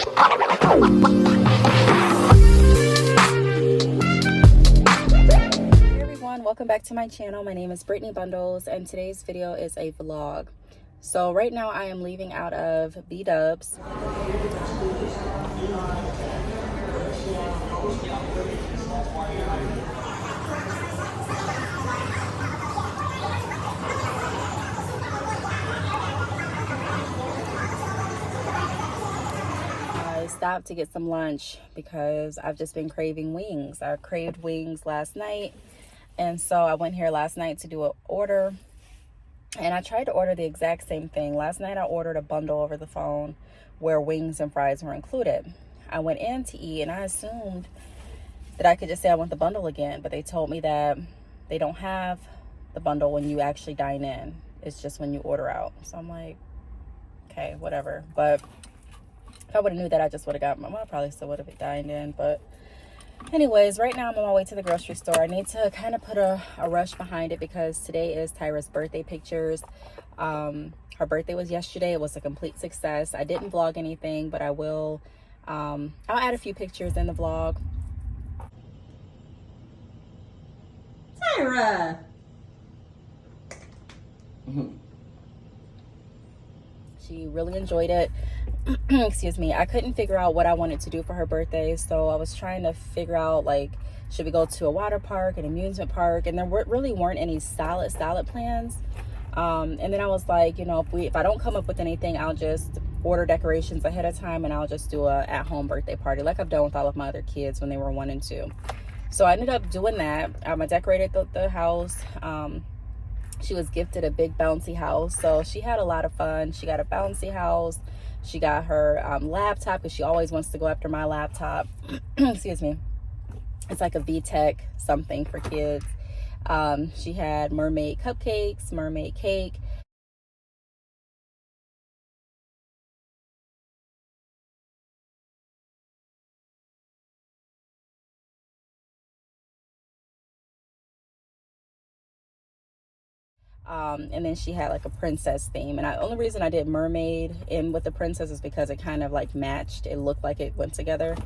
Everyone, welcome back to my channel. My name is Brittney Bundles, and today's video is a vlog. So right now I am leaving out of B-Dubs. I stopped to get some lunch because I've just been craving wings. I craved wings last night, and so I went here last night to do an order, and I tried to order the exact same thing. Last night I ordered a bundle over the phone where wings and fries were included. I went in to eat and I assumed that I could just say I want the bundle again, but they told me that they don't have the bundle when you actually dine in. It's just when you order out. So I'm like, okay, whatever. But if I would have knew that, I just would have got my mom. I probably still would have dined in. But anyways, right now I'm on my way to the grocery store. I need to kind of put a rush behind it because today is Tyra's birthday pictures. Her birthday was yesterday. It was a complete success. I didn't vlog anything, but I will. I'll add a few pictures in the vlog. Tyra! She really enjoyed it. Excuse me. I couldn't figure out what I wanted to do for her birthday, so I was trying to figure out, like, should we go to a water park, an amusement park, and there really weren't any solid plans. And then I was like, you know, if I don't come up with anything, I'll just order decorations ahead of time and I'll just do a at-home birthday party like I've done with all of my other kids when they were 1 and 2. So I ended up doing that. I decorated the house. She was gifted a big bouncy house, so she had a lot of fun. She got a bouncy house. She got her laptop because she always wants to go after my laptop. Excuse me. It's like a VTech something for kids. She had mermaid cupcakes, mermaid cake. And then she had like a princess theme. And the only reason I did mermaid in with the princess is because it kind of like matched. It looked like it went together.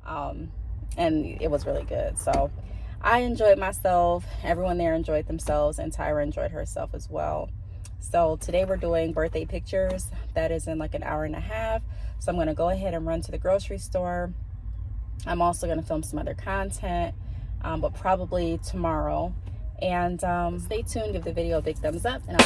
And it was really good. So I enjoyed myself. Everyone there enjoyed themselves, and Tyra enjoyed herself as well. So today we're doing birthday pictures. That is in like an hour and a half. So I'm going to go ahead and run to the grocery store. I'm also going to film some other content, but probably tomorrow. And stay tuned, give the video a big thumbs up, and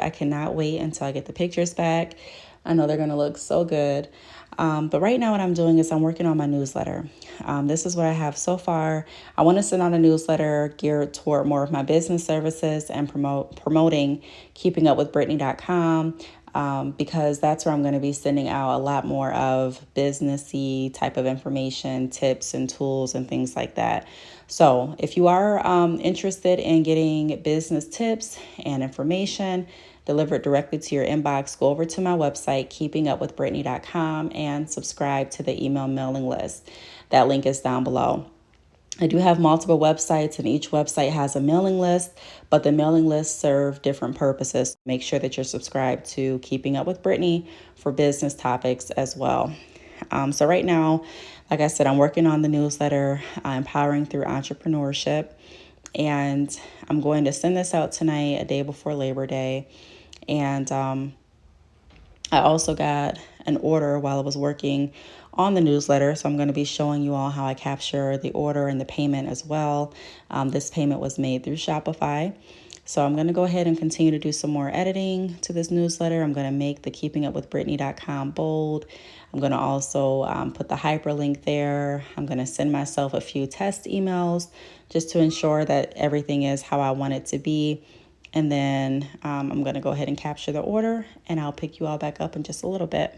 I cannot wait until I get the pictures back. I know they're going to look so good. But right now what I'm doing is I'm working on my newsletter. This is what I have so far. I want to send out a newsletter geared toward more of my business services and promoting keepingupwithbrittney.com. because that's where I'm going to be sending out a lot more of businessy type of information, tips and tools and things like that. So if you are interested in getting business tips and information delivered directly to your inbox, go over to my website, keepingupwithbrittney.com, and subscribe to the email mailing list. That link is down below. I do have multiple websites, and each website has a mailing list, but the mailing lists serve different purposes. Make sure that you're subscribed to Keeping Up with Brittney for business topics as well. So right now, like I said, I'm working on the newsletter, Empowering Through Entrepreneurship, and I'm going to send this out tonight, a day before Labor Day. And I also got an order while I was working on the newsletter, so I'm going to be showing you all how I capture the order and the payment as well. This payment was made through Shopify. So I'm going to go ahead and continue to do some more editing to this newsletter. I'm going to make the keepingupwithbrittney.com bold. I'm going to also put the hyperlink there. I'm going to send myself a few test emails just to ensure that everything is how I want it to be. And then I'm going to go ahead and capture the order, and I'll pick you all back up in just a little bit.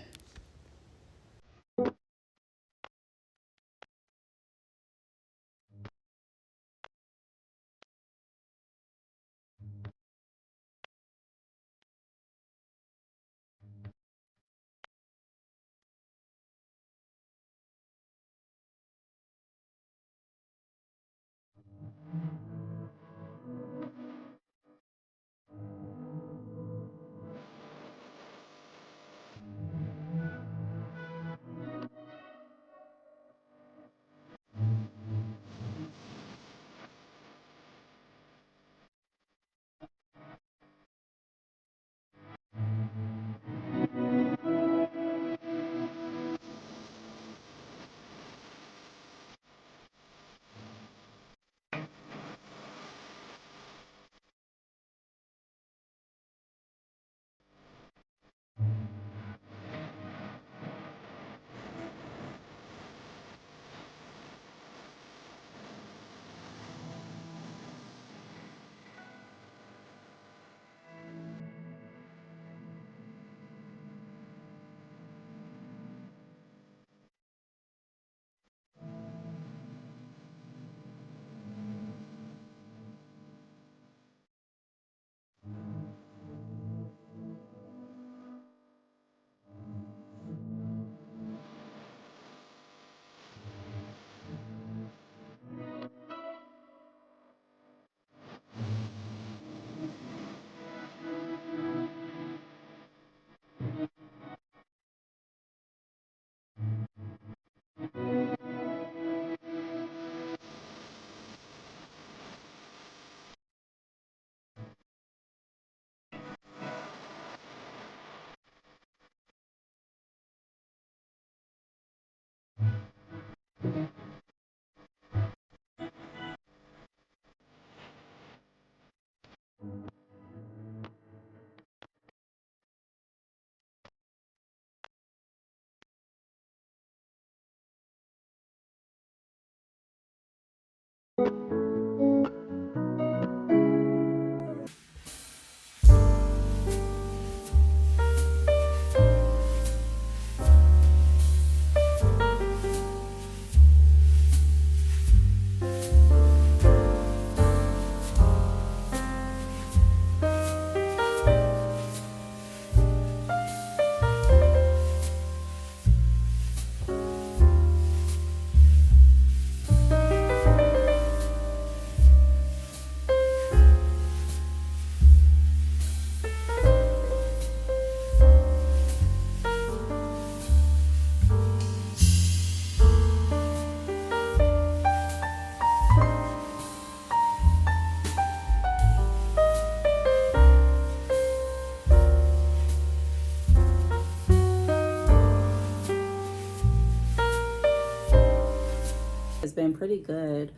It's been pretty good.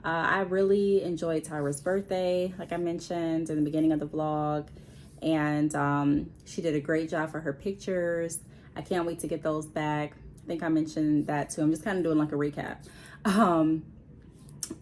I really enjoyed Tyra's birthday, like I mentioned in the beginning of the vlog, and she did a great job for her pictures. I can't wait to get those back. I think I mentioned that too. I'm just kind of doing like a recap.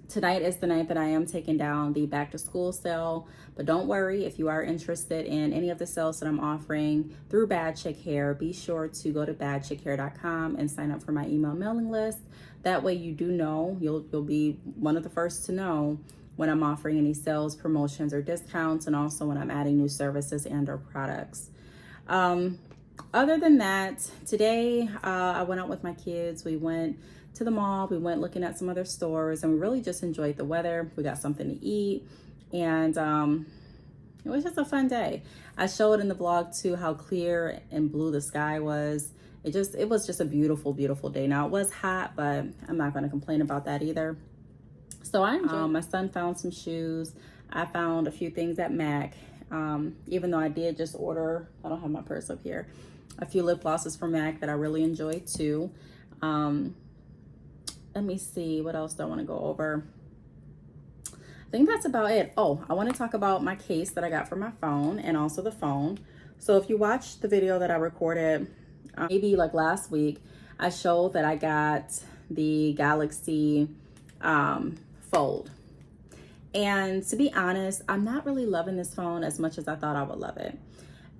Tonight is the night that I am taking down the back to school sale, but don't worry, if you are interested in any of the sales that I'm offering through Bad Chick Hair, be sure to go to badchickhair.com and sign up for my email mailing list. That way you do know, you'll be one of the first to know when I'm offering any sales, promotions, or discounts, and also when I'm adding new services and or products. Other than that, today I went out with my kids. We went to the mall, we went looking at some other stores, and we really just enjoyed the weather. We got something to eat, and it was just a fun day. I showed in the vlog too how clear and blue the sky was. It was just a beautiful, beautiful day. Now it was hot, but I'm not going to complain about that either. So I enjoyed. My son found some shoes. I found a few things at MAC. Even though I did just order, I don't have my purse up here, a few lip glosses from MAC that I really enjoyed too. Let me see, what else do I want to go over? I think that's about it. Oh, I want to talk about my case that I got for my phone and also the phone. So if you watched the video that I recorded, maybe like last week, I showed that I got the Galaxy Fold. And to be honest, I'm not really loving this phone as much as I thought I would love it.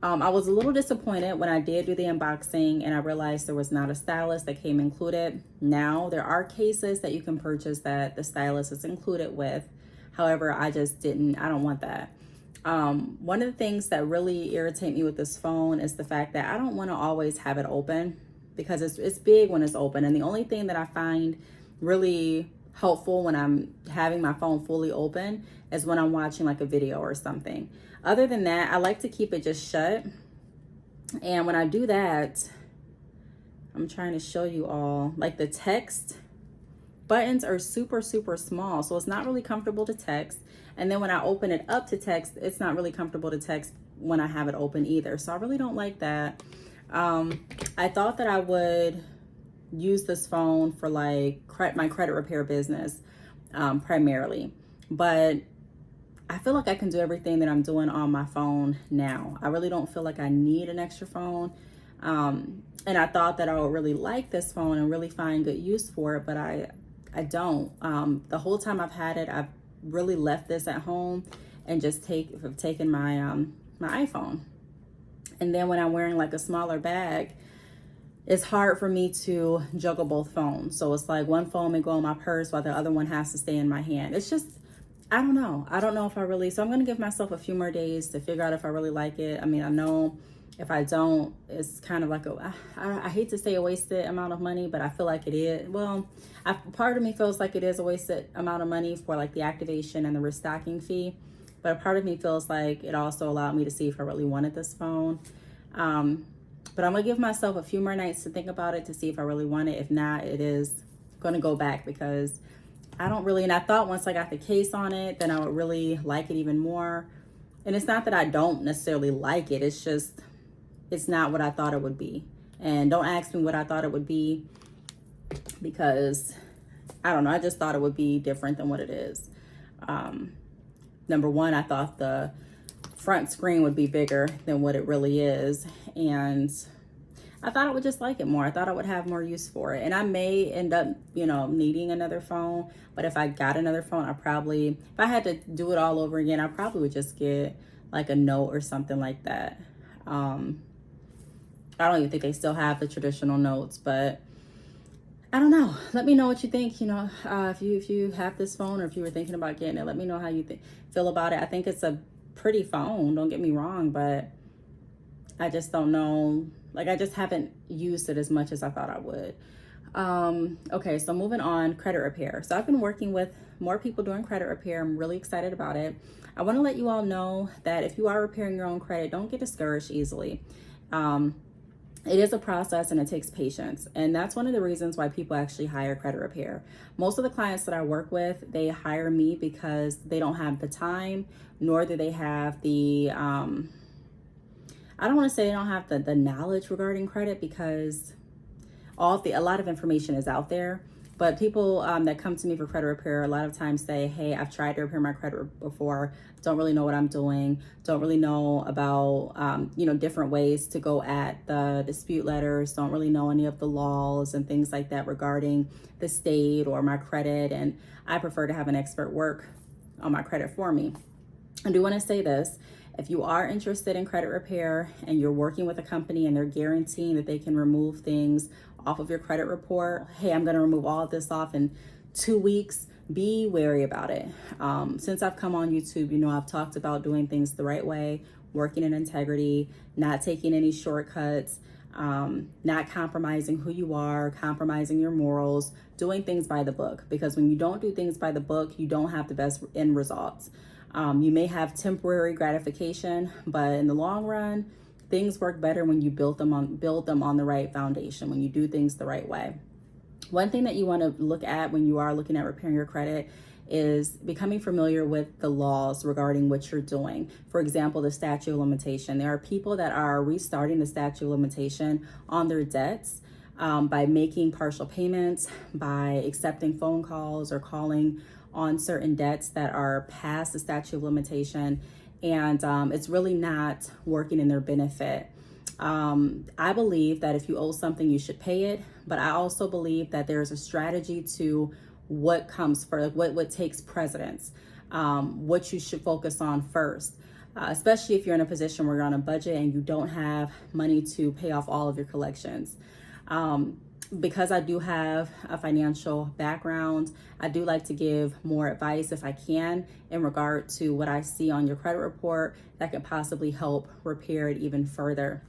I was a little disappointed when I did do the unboxing and I realized there was not a stylus that came included. Now, there are cases that you can purchase that the stylus is included with. However, I don't want that. One of the things that really irritate me with this phone is the fact that I don't want to always have it open because it's big when it's open. And the only thing that I find really helpful when I'm having my phone fully open is when I'm watching like a video or something. Other than that, I like to keep it just shut. And when I do that, I'm trying to show you all, like the text buttons are super, super small. So it's not really comfortable to text. And then when I open it up to text, it's not really comfortable to text when I have it open either. So I really don't like that. I thought that I would use this phone for like my credit repair business primarily, but I feel like I can do everything that I'm doing on my phone now. I really don't feel like I need an extra phone. And I thought that I would really like this phone and really find good use for it, but I don't. The whole time I've had it, I've really left this at home and just taken my my iPhone. And then when I'm wearing like a smaller bag, it's hard for me to juggle both phones. So it's like one phone may go in my purse while the other one has to stay in my hand. It's just, I don't know if I really, so I'm going to give myself a few more days to figure out if I really like it. I mean, I know if I don't, it's kind of like I hate to say a wasted amount of money, but I feel like it is. Well, part of me feels like it is a wasted amount of money for like the activation and the restocking fee. But a part of me feels like it also allowed me to see if I really wanted this phone. But I'm going to give myself a few more nights to think about it to see if I really want it. If not, it is going to go back because I don't really, and I thought once I got the case on it, then I would really like it even more. And it's not that I don't necessarily like it. It's just, it's not what I thought it would be. And don't ask me what I thought it would be because I don't know. I just thought it would be different than what it is. Number one, I thought the front screen would be bigger than what it really is, and I thought I would just like it more. I thought I would have more use for it, and I may end up, needing another phone. But if I got another phone, if I had to do it all over again, I probably would just get like a Note or something like that. I don't even think they still have the traditional Notes, but I don't know. Let me know what you think. If you have this phone or if you were thinking about getting it, let me know how you feel about it. I think it's a pretty phone, don't get me wrong, but I just don't know. Like, I just haven't used it as much as I thought I would. Okay, so moving on, credit repair. So I've been working with more people doing credit repair. I'm really excited about it. I want to let you all know that if you are repairing your own credit, don't get discouraged easily. It is a process and it takes patience. And that's one of the reasons why people actually hire credit repair. Most of the clients that I work with, they hire me because they don't have the time, nor do they have the, I don't want to say they don't have the knowledge regarding credit because a lot of information is out there, But people that come to me for credit repair a lot of times say, hey, I've tried to repair my credit before, don't really know what I'm doing, don't really know about, different ways to go at the dispute letters, don't really know any of the laws and things like that regarding the state or my credit. And I prefer to have an expert work on my credit for me. I do want to say this. If you are interested in credit repair and you're working with a company and they're guaranteeing that they can remove things off of your credit report, hey, I'm going to remove all of this off in 2 weeks, be wary about it. Since I've come on YouTube, I've talked about doing things the right way, working in integrity, not taking any shortcuts, not compromising who you are, compromising your morals, doing things by the book. Because when you don't do things by the book, you don't have the best end results. You may have temporary gratification, but in the long run, things work better when you build them on the right foundation, when you do things the right way. One thing that you want to look at when you are looking at repairing your credit is becoming familiar with the laws regarding what you're doing. For example, the statute of limitation. There are people that are restarting the statute of limitation on their debts by making partial payments, by accepting phone calls or calling on certain debts that are past the statute of limitation, and it's really not working in their benefit. I believe that if you owe something, you should pay it, but I also believe that there's a strategy to what comes first, what takes precedence, what you should focus on first, especially if you're in a position where you're on a budget and you don't have money to pay off all of your collections. Because I do have a financial background, I do like to give more advice if I can in regard to what I see on your credit report that could possibly help repair it even further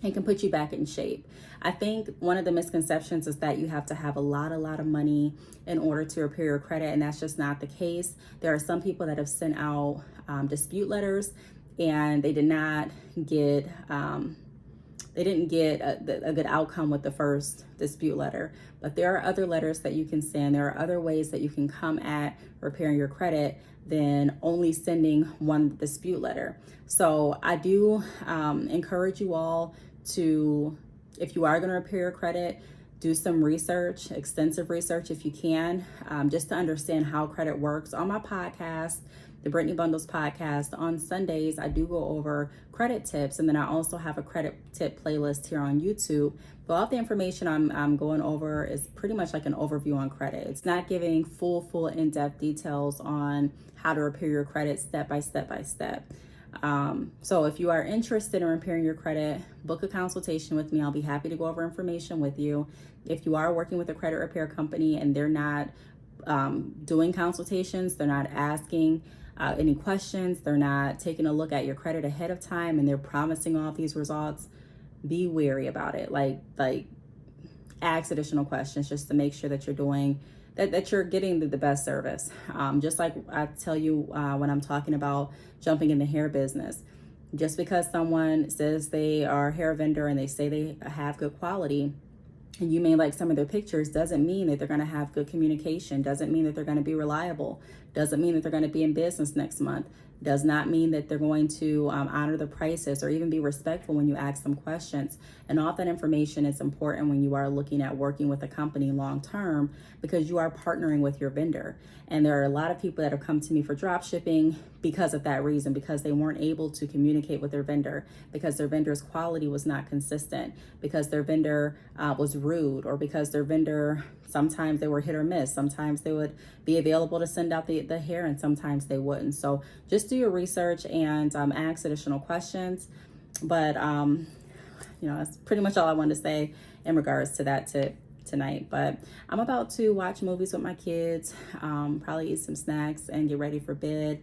and can put you back in shape. I think one of the misconceptions is that you have to have a lot of money in order to repair your credit, and that's just not the case. There are some people that have sent out dispute letters and they did not get they didn't get a good outcome with the first dispute letter. But there are other letters that you can send. There are other ways that you can come at repairing your credit than only sending one dispute letter. So I do encourage you all to, if you are going to repair your credit, do some research, extensive research if you can, just to understand how credit works. On my podcast, the Brittney Bundles podcast, on Sundays, I do go over credit tips, and then I also have a credit tip playlist here on YouTube. But all the information I'm going over is pretty much like an overview on credit. It's not giving full in-depth details on how to repair your credit step by step. So if you are interested in repairing your credit, book a consultation with me. I'll be happy to go over information with you. If you are working with a credit repair company and they're not doing consultations, they're not asking any questions, they're not taking a look at your credit ahead of time, and they're promising all these results, be wary about it. Like ask additional questions just to make sure that you're doing that you're getting the best service. Just like I tell you when I'm talking about jumping in the hair business, just because someone says they are a hair vendor and they say they have good quality, and you may like some of their pictures, doesn't mean that they're going to have good communication, doesn't mean that they're going to be reliable, doesn't mean that they're going to be in business next month, does not mean that they're going to honor the prices or even be respectful when you ask them questions. And all that information is important when you are looking at working with a company long term, because you are partnering with your vendor. And there are a lot of people that have come to me for drop shipping because of that reason, because they weren't able to communicate with their vendor, because their vendor's quality was not consistent, because their vendor was rude, or because their vendor, sometimes they were hit or miss. Sometimes they would be available to send out the hair and sometimes they wouldn't. So just do your research and ask additional questions. But, that's pretty much all I wanted to say in regards to that tip tonight. But I'm about to watch movies with my kids, probably eat some snacks and get ready for bed.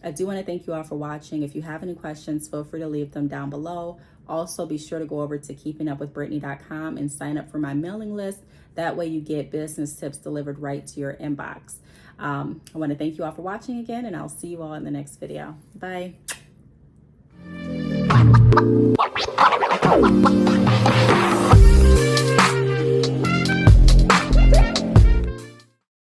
I do want to thank you all for watching. If you have any questions, feel free to leave them down below. Also, be sure to go over to keepingupwithbrittney.com and sign up for my mailing list. That way you get business tips delivered right to your inbox. I want to thank you all for watching again, and I'll see you all in the next video. Bye.